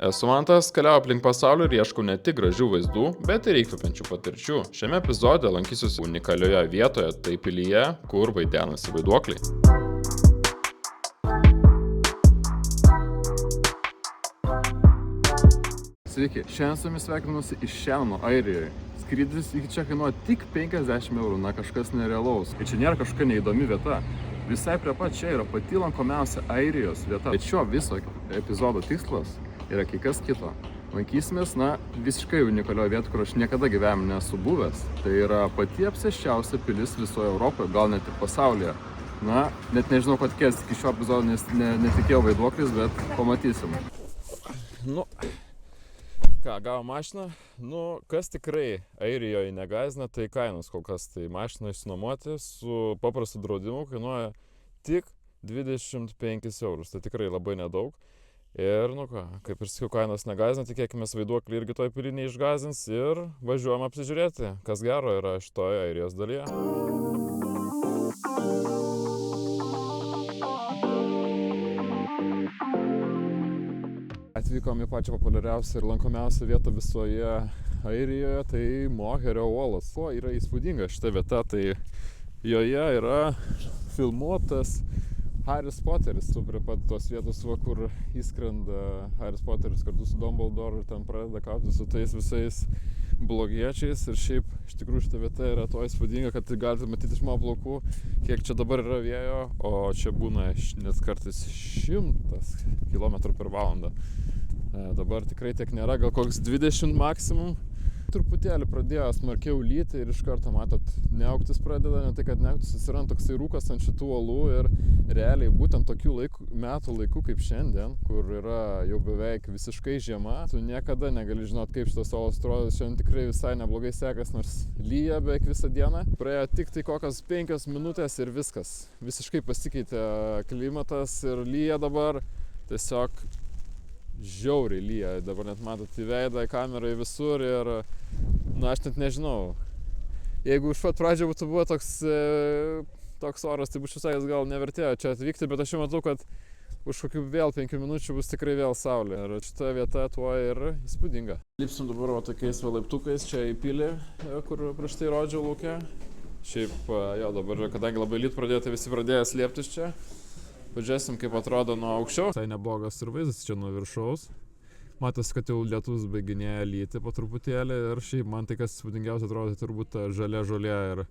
Esu Mantas, keliauju aplink pasaulį ir ieškau ne tik gražių vaizdų, bet ir įkvepiančių patirčių. Šiame epizode lankysiuosi unikalioje vietoje, tai pilyje, kur vaidenasi vaiduokliai. Sveiki, šiandien su jumis sveikinuosi iš Šenono, Airijoje. Skrydis iki čia kainuoja tik 50 €, na kažkas nerealaus. Ir čia nėra kažkokia neįdomi vieta. Visai prie pat čia yra pati lankomiausia Airijos vieta. Bet šio viso epizodo tikslas yra kai kas kito. Lankysimės, visiškai unikalioje vietoje, kur aš niekada gyvenime nesu buvęs. Tai yra pati apsėsčiausia pilis visoje Europoje, gal net ir pasaulyje. Net nežinau, ko tikėtis iki šio epizodo, nes netikėjau vaiduoklis, bet pamatysim. Gavo mašiną. Kas tikrai Airijoje negąsdina, tai kainos kol kas. Tai mašiną išsinuomoti su paprastu draudimu kainuoja tik 25 €. Tai tikrai labai nedaug. Ir, kaip ir sakiau, kainos negąsdina, tikėkimės vaiduoklį irgi toj pilį neišgąsdins ir važiuojam apsižiūrėti, kas gero yra šitoje Airijos dalyje. Atvykom į pačią populiariausią ir lankomiausią vietą visoje Airijoje, tai Moherio uolos. Kuo yra įspūdinga šita vieta, tai joje yra filmuotas Haris Poteris, prie pat tos vietos, kur įskrenda Haris Poteris kartu su Dumbledore ir ten pradeda kautis su tais visais blogiečiais. Ir šiaip iš tikrųjų šita vieta yra to įspūdinga, kad galite matyti iš mano plaukų, kiek čia dabar yra vėjo, o čia būna net kartais 100 km/h. Dabar tikrai tiek nėra, gal koks 20 maksimum. Truputėlį pradėjo smarkiau lyti ir iš karto, matot, neaugtis pradeda, ne tai kad neaugtis, atsiranda toksai rūkas ant šitų uolų ir realiai būtent tokių metų laikų kaip šiandien, kur yra jau beveik visiškai žiema, tu niekada negali žinot, kaip šitas uolas atrodo. Šiandien tikrai visai neblogai sekas, nors lyja beveik visą dieną. Praėjo tik tai kokios 5 minutės ir viskas. Visiškai pasikeitė klimatas ir lyja dabar. Tiesiog žiauriai lyja, dabar net matot į veidą, į kamerą, į visur ir, aš net nežinau. Jeigu iš pat pradžio būtų buvo toks oras, tai būčiau sakęs, gal nevertėjo čia atvykti, bet aš jau matau, kad už kokių vėl 5 minučių bus tikrai vėl saulė. Ir šita vieta tuo ir įspūdinga. Lipsim dabar tokiais laiptukais čia į pilį, kur prieš tai rodžiau lauke. Šiaip, dabar, kadangi labai lyt pradėjo, tai visi pradėjo slėptis čia. Pažiūrėsim, kaip atrodo nuo aukščiau. Tai neblogas ir vaizdas čia nuo viršaus. Matosi, kad jau lietus baiginėja lyti po truputėlį. Ir šiaip man tai, kas įspūdingiausia atrodo, tai turbūt ta žalia žolė ir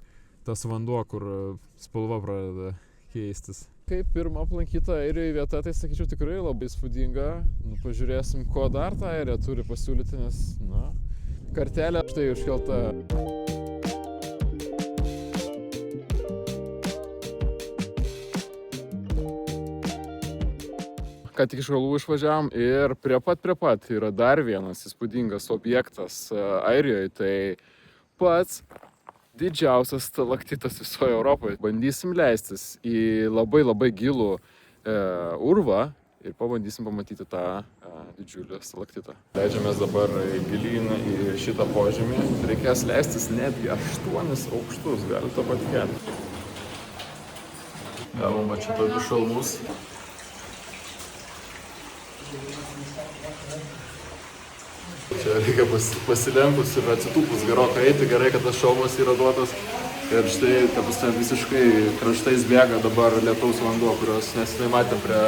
tas vanduo, kur spalva pradeda keistis. Kaip pirma aplankyta Airijoje vieta, tai sakyčiau tikrai labai įspūdinga. Pažiūrėsim, ko dar ta Airija turi pasiūlyti, nes, kartelė štai užkelta. Ką tik iš Galvų išvažiavom ir prie pat yra dar vienas įspūdingas objektas Airijoje, tai pats didžiausias stalaktitas visoje Europoje. Bandysim leistis į labai gilų urvą ir pabandysim pamatyti tą didžiulį stalaktitą. Leidžiamės dabar gilyn į šitą požemį. Reikės leistis netgi 8 aukštus, galite patikėti. Gavom čia tokius šalmus. Čia reikia pasilenkus ir atsitūpus gerokai eiti, gerai, kad tas šalmas yra duotas. Ir štai, visiškai kraštais bėga dabar lietaus vanduo, kurios neseniai matėm prie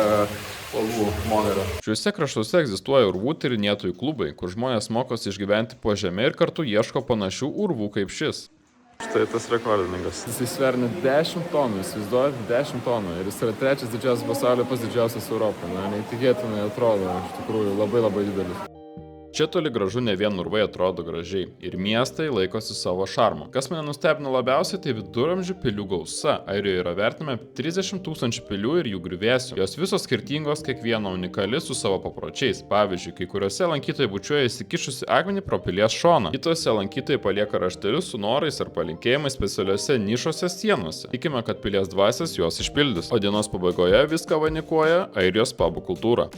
uolų Moherio. Šiuose kraštuose egzistuoja urvų tyrinėtojų klubai, kur žmonės mokosi išgyventi po žeme ir kartu ieško panašių urvų kaip šis. Štai tas rekordininkas. Jis sveria 10 tonų, įsivaizduojat, 10 tonų. Ir jis yra 3. didžiausias pasaulyje, pats didžiausias Europoje. Neįtikėtinai atrodo, iš tikrųjų, labai didelis. Čia toli gražu ne vien urvai atrodo gražiai. Ir miestai laikosi savo šarmo. Kas mane nustebino labiausiai, tai viduramžių pilių gausa. Airijoje yra vertinama 30 000 pilių ir jų griuvėsių. Jos visos skirtingos, kiekviena unikali su savo papročiais. Pavyzdžiui, kai kuriuose lankytojai bučiuoja įsikišusi akmenį pro pilies šoną. Kitose lankytojai palieka raštelius su norais ar palinkėjimais specialiuose nišose sienose. Tikime, kad pilies dvasias juos išpildys. O dienos pabaigoje viską vainikuoja Airijos pabų kultūra.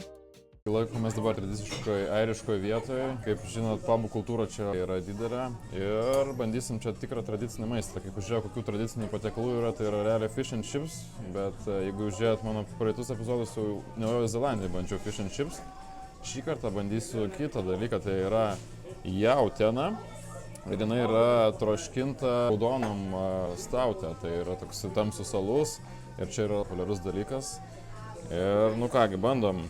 Laikomės dabar tradiciškai airiškoje vietoje. Kaip žinot, pabų kultūra čia yra didelė ir bandysim čia tikrą tradicinį maistą. Kaip žiūrėjau, kokių tradicinių patiekalų yra, tai yra realiai fish and chips, bet jeigu žiūrėjot mano praeitus epizodus, jau Naujojoje Zelandijoje bandžiau fish and chips. Šį kartą bandysiu kitą dalyką, tai yra jautiena. Ir jinai yra troškinta raudonom staute, tai yra toks tamsus alus ir čia yra populiarus dalykas. Ir nu kągi, bandom.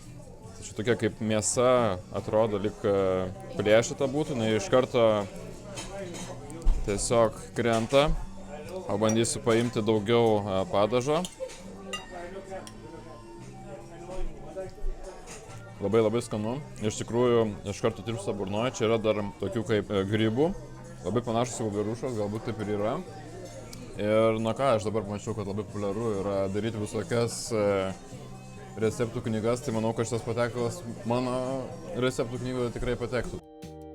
Tai čia tokia kaip mėsa atrodo lyg plėšyta būtų, jinai iš karto tiesiog krenta. O bandysiu paimti daugiau padažo. Labai skanu. Iš tikrųjų, iš karto tirpsta burnoje. Čia yra dar tokių kaip grybų. Labai panašus į voverušas, galbūt taip ir yra. Ir na ką, aš dabar pamačiau, kad labai populiaru yra daryti visokias receptų knygas. Tai manau, kad šitas patiekalas mano receptų knygoje tikrai patektų.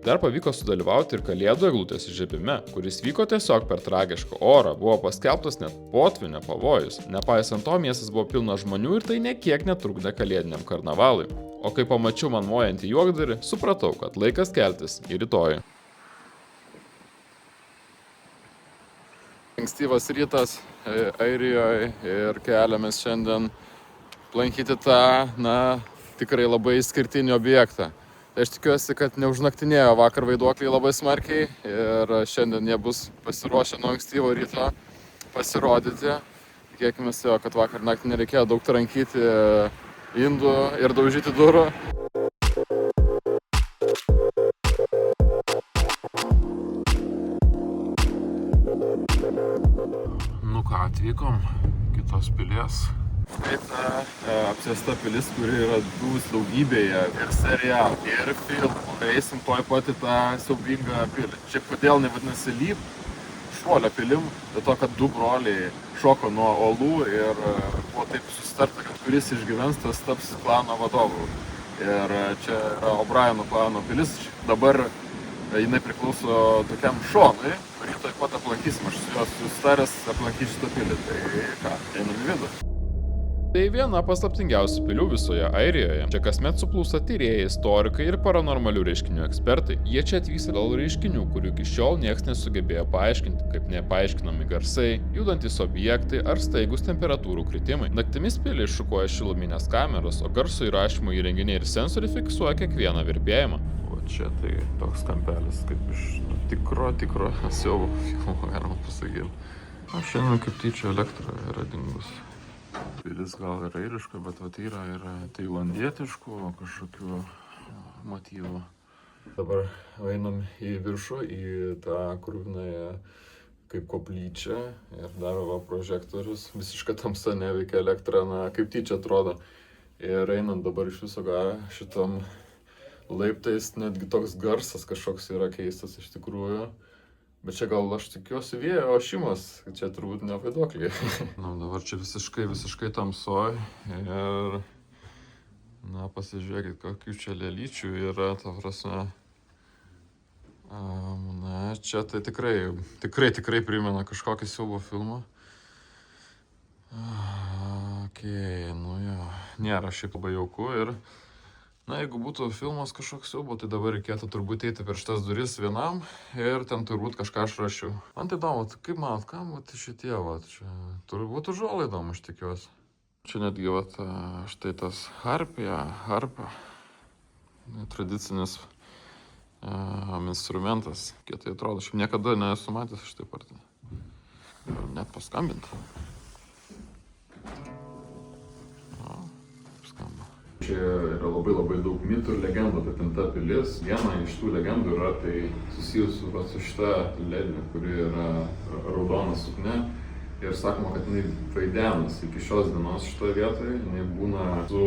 Dar pavyko sudalyvauti ir Kalėdų eglutės įžiebime, kuris vyko tiesiog per tragišką orą, buvo paskelbtas net potvynio pavojus. Nepaisant to, miestas buvo pilnas žmonių ir tai nekiek netrukdė kalėdiniam karnavalui. O kai pamačiau man mojantį juokdarį, supratau, kad laikas keltis į rytojų. Ankstyvas rytas Airijoje ir keliamės šiandien aplankyti tą, tikrai labai išskirtinį objektą. Tai aš tikiuosi, kad neužnaktinėjo vakar vaiduokliai labai smarkiai ir šiandien jie bus pasiruošę nuo ankstyvo ryto pasirodyti. Tikėkime, kad vakar naktį nereikėjo daug trankyti indų ir daužyti durų. Nu ką, atvykom kitos pilies. Tai ta apsėsta pilis, kuri yra buvusi daugybėje ir serialų, ir filmų. Eisim tuoj pat į tą siaubingą pilį. Čia kodėl nevadinasi Lyb šuolio pilim, dėl to, kad du broliai šoko nuo uolų ir buvo taip susitarta, kad kuris išgyvens, tas taps klano vadovu. Ir čia yra O'Brienų klano pilis. Dabar jinai priklauso tokiam šonui, kurį tuoj pat aplankysim. Aš su juos susitaręs aplankysiu šitą pilį. Tai ką, einam į vidų. Tai viena paslaptingiausių pilių visoje Airijoje. Čia kasmet suplūsta tyrėjai, istorikai ir paranormalių reiškinių ekspertai. Jie čia atvyksta dėl reiškinių, kurių iki šiol niekas nesugebėjo paaiškinti, kaip nepaaiškinami garsai, judantys objektai ar staigus temperatūrų kritimai. Naktimis pilį šukuoja šiluminės kameros, o garso įrašymo įrenginiai ir sensoriai fiksuoja kiekvieną virpėjimą. O čia tai toks kampelis, kaip iš tikro siaubo filmo, galima pasakyti. O šiandien kaip tyčia elektra yra dingus. Pilis gal yra airiška, bet yra tailandietiškų kažkokių motyvų. Dabar einam į viršų, į tą krūvinąją kaip koplyčią ir dar va prožektorius. Visiška tamsa, neveikia elektra, kaip tyčia atrodo. Ir einant dabar iš viso šitam laiptais, netgi toks garsas kažkoks yra keistas iš tikrųjų. Bet čia gal aš tikiuosi vėjo ošimas, čia turbūt ne vaiduokliai. Dabar čia visiškai tamsoj ir, pasižiūrėkit, kokių čia lėlyčių yra, ta prasme. Čia tai tikrai primena kažkokį siaubo filmą. Nėra šiaip labai jauku ir, jeigu būtų filmas kažkoks siaubo, tai dabar reikėtų turbūt eiti per šitas duris vienam ir ten turbūt kažką aš rašiau. Man tai įdomu, kaip manot, kam šitie, čia turbūt užuolaidom, aš tikiuosi. Čia netgi štai tas harpa, tradicinis instrumentas, kietai atrodo, šiaip niekada nesu matęs šitai partį. Net paskambinti. Čia yra labai daug mitų ir legendų apie ten tą pilis. Viena iš tų legendų yra tai susijusi su šita ledinė, kuri yra raudona suknia. Ir sakoma, kad jinai vaidenas iki šios dienos šitoje vietoje, jinai būna su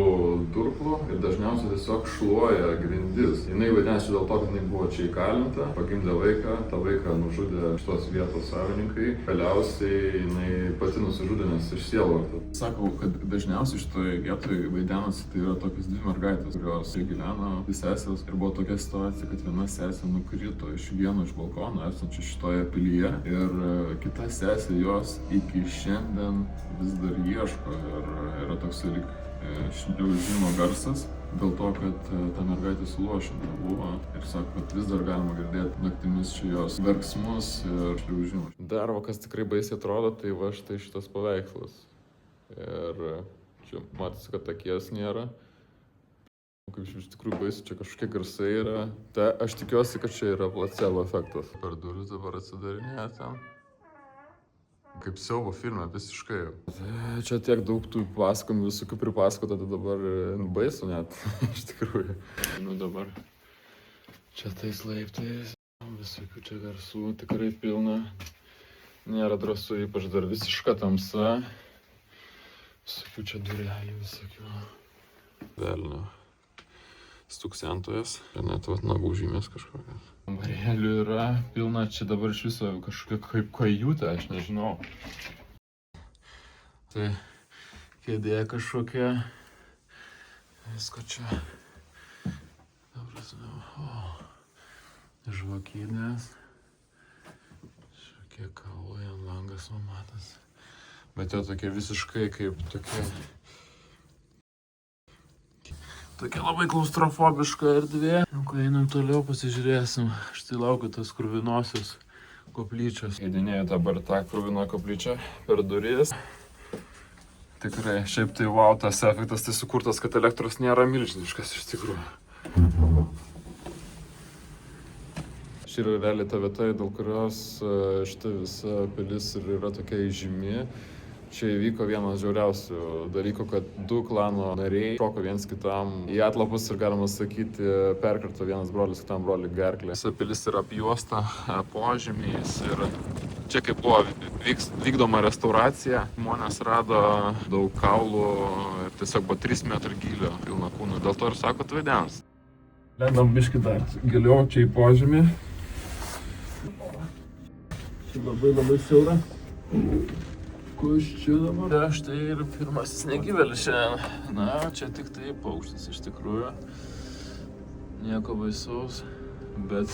durklu ir dažniausiai tiesiog šluoja grindis. Jinai vaidenasi dėl to, kad jinai buvo čia įkalinta, pagimdė vaiką, tą vaiką nužudė šitos vietos savininkai. Galiausiai jinai pati nusižudė, nes išsielvarto. Sakau, kad dažniausiai šitoje vietoje vaidenasi tai yra tokios dvi mergaitės, kurios gyveno dvi sesės. Ir buvo tokia situacija, kad viena sesė nukrito iš vieno iš balkono esančio šitoje pilyje ir kita sesė jos iki šiandien vis dar ieško ir yra toks lyg šliaužimo garsas dėl to, kad ta mergaitė suluošinta buvo ir sako, kad vis dar galima girdėti naktimis čia jos verksmus ir šliaužimus. Dar kas tikrai baisiai atrodo, tai va štai šitas paveikslas. Ir čia matosi, kad akies nėra. Kaip iš tikrųjų baisu, čia kažkokie garsai yra. Tai aš tikiuosi, kad čia yra placebo efektas. Per duris dabar atsidarinėja ten. Kaip siaubo filme, visiškai jau. Čia tiek daug tų pasakojimų visokių pripasakota, tai dabar baisu net, iš tikrųjų. Nu dabar čia tais laiptais, visokių čia garsų tikrai pilna. Nėra drąsu, ypač dar visiška tamsa. Visokių čia durelių, visokių. Velnio. Stuksentojas. Net vat nagų žymės kažkokias. Kambarėlių yra pilna, čia dabar iš viso kažkokia kaip kajutė, aš nežinau. Tai kėdė kažkokia. Visko čia. Dabar žvakynės. Šiek kaulai ant langas matosi. Bet jo tokie visiškai kaip tokie... Tokia labai klaustrofobiška erdvė. Nu, kai einam toliau, pasižiūrėsim. Štai laukiu tas kruvinosios koplyčios. Įdinėjau dabar tą kruviną koplyčią per duris. Tikrai, šiaip tai wow, tas efektas tai sukurtas, kad elektros nėra milžiniškas iš tikrųjų. Ši yra realiai ta vieta, dėl kurios šita visa pilis ir yra tokia įžymi. Čia įvyko vienas žiauriausių dalykų, kad du klano nariai šoko viens kitam į atlapus ir galima sakyti perkirto vienas brolis kitam broliui gerklę. Visa pilis yra apjuosta požemiais ir čia kaip buvo vykdoma restauracija, žmonės rado daug kaulų ir tiesiog buvo 3 metrų gylio pilna kūnų, dėl to ir sako tvaidenas. Lendam biškį dar giliau čia į požemį. Čia labai siaura. Kus čia dabar? Štai ir pirmasis negyvelis šiandien. Na, čia tik tai paukštis iš tikrųjų. Nieko baisaus, bet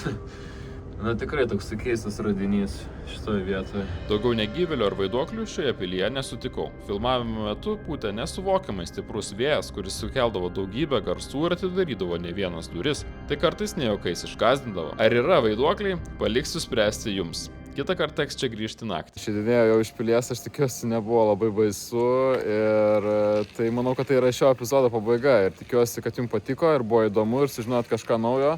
na tikrai toks keistas radinys šitoje vietoje. Daugiau negyvelio ar vaiduoklių šioje pilyje nesutikau. Filmavimo metu pūtė nesuvokiamai stiprus vėjas, kuris sukeldavo daugybę garsų ir atidarydavo ne vienas duris. Tai kartais nejaukais išgąsdindavo. Ar yra vaiduokliai? Paliksiu spręsti jums. Kitą kartą teks čia grįžti naktį. Išeidinėjau jau iš pilies, aš tikiuosi nebuvo labai baisu ir tai manau, kad tai yra šio epizodo pabaiga ir tikiuosi, kad jums patiko ir buvo įdomu ir sužinot kažką naujo.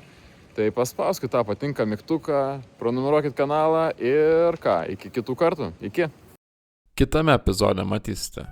Tai paspauskit tą patinka mygtuką, prenumeruokit kanalą ir ką, iki kitų kartų. Iki. Kitame epizode matysite.